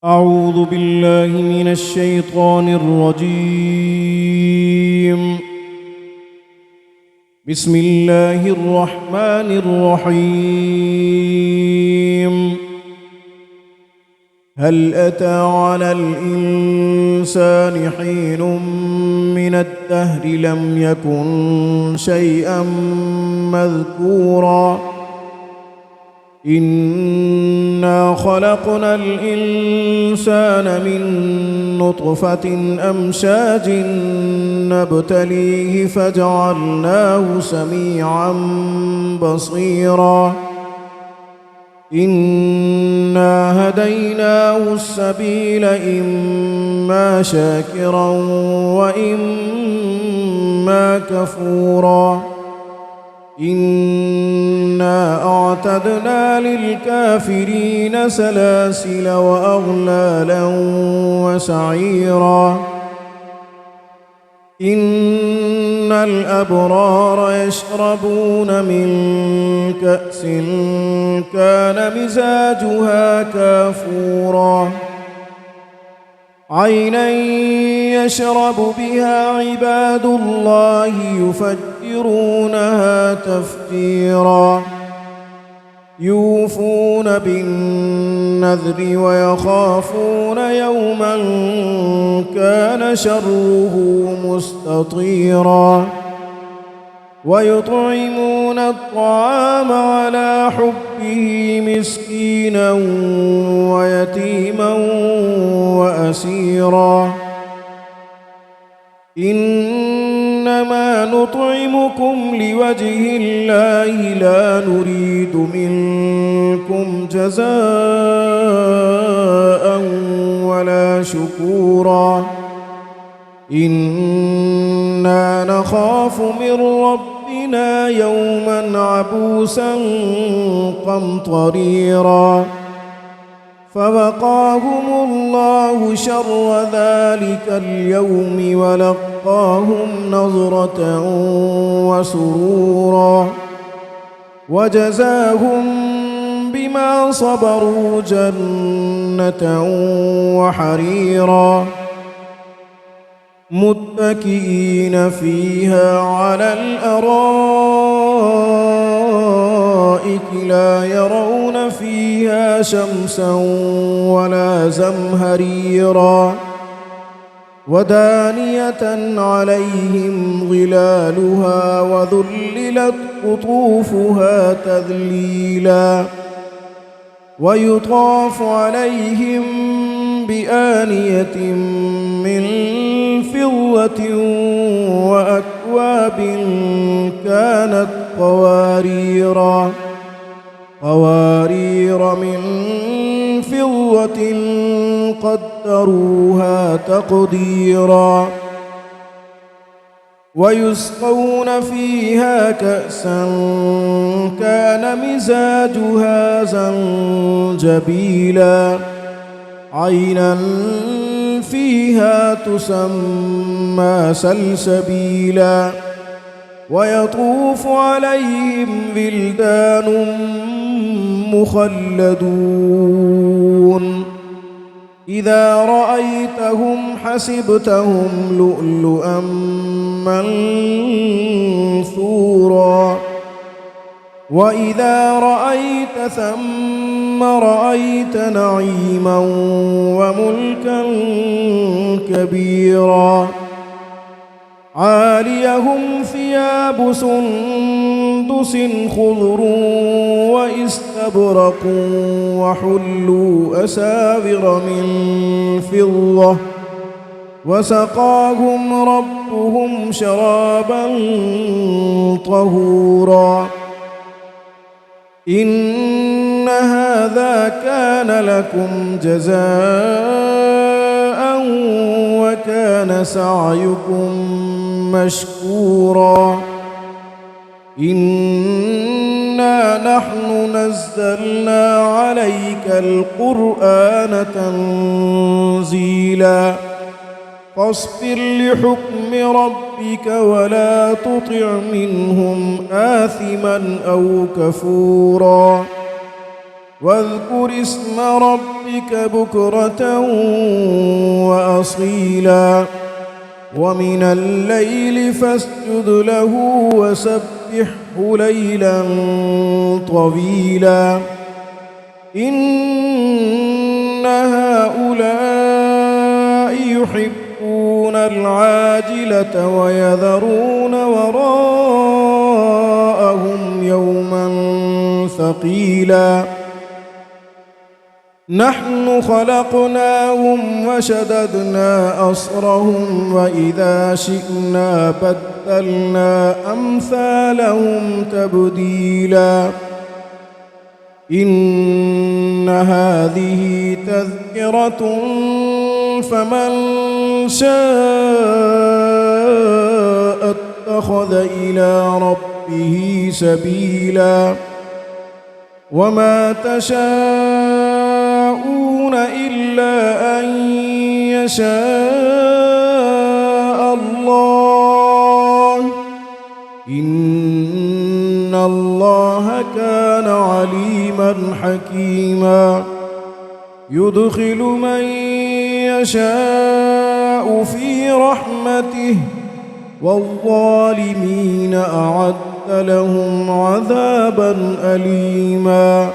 أعوذ بالله من الشيطان الرجيم. بسم الله الرحمن الرحيم. هل أتى على الإنسان حين من الدهر لم يكن شيئا مذكورا إنا خلقنا الإنسان من نطفة أمشاج نبتليه فجعلناه سميعا بصيرا إنا هديناه السبيل إما شاكرا وإما كفورا إنا أعتدنا للكافرين سلاسل وأغلالا وسعيرا إن الأبرار يشربون من كأس كان مزاجها كافورا عينا يشرب بها عباد الله يفجرونها تفجيرا يوفون بالنذر ويخافون يوما كان شره مستطيرا ويطعمون الطعام على حبه مسكينا ويتيما وأسيرا إنما نطعمكم لوجه الله لا نريد منكم جزاء ولا شكورا إنا نخاف من ربنا يوما عبوسا قمطريرا فوقاهم الله شر ذلك اليوم ولقاهم نظرة وسرورا وجزاهم بما صبروا جنة وحريرا متكئين فيها على الأرائك لا يرون فيها شمسا ولا زمهريرا ودانية عليهم ظلالها وذللت قطوفها تذليلا ويطاف عليهم بآنية من فضة وأكواب كانت قوارير من فضة قدروها تقديرا ويسقون فيها كأسا كان مزاجها زنجبيلا عينا فيها تسمى سلسبيلا ويطوف عليهم بلدان مخلدون إذا رأيتهم حسبتهم لؤلؤا منثورا وإذا رأيت ثم رأيت نعيما وملكا كبيرا عاليهم ثياب سندس خضر واستبرق وحلوا أساور من فضة وسقاهم ربهم شرابا طهورا إن هذا كان لكم جزاء وكان سعيكم مشكورا إنا نحن نزلنا عليك القرآن تنزيلا فاصبر لحكم ربك ولا تطع منهم آثما أو كفورا واذكر اسم ربك بكرة وأصيلا ومن الليل فاسجد له وسبحه ليلا طويلا إن هؤلاء يحبون العاجلة ويذرون وراءهم يوما ثقيلا نحن خلقناهم وشددنا أسرهم وإذا شئنا بدلنا أمثالهم تبديلا إن هذه تذكرة فمن شاء اتخذ إلى ربه سبيلا وما تشاءون إلا أن يشاء الله إن الله كان عليما حكيما يدخل من يشاء في رحمته والظالمين أعد لهم عذابا أليما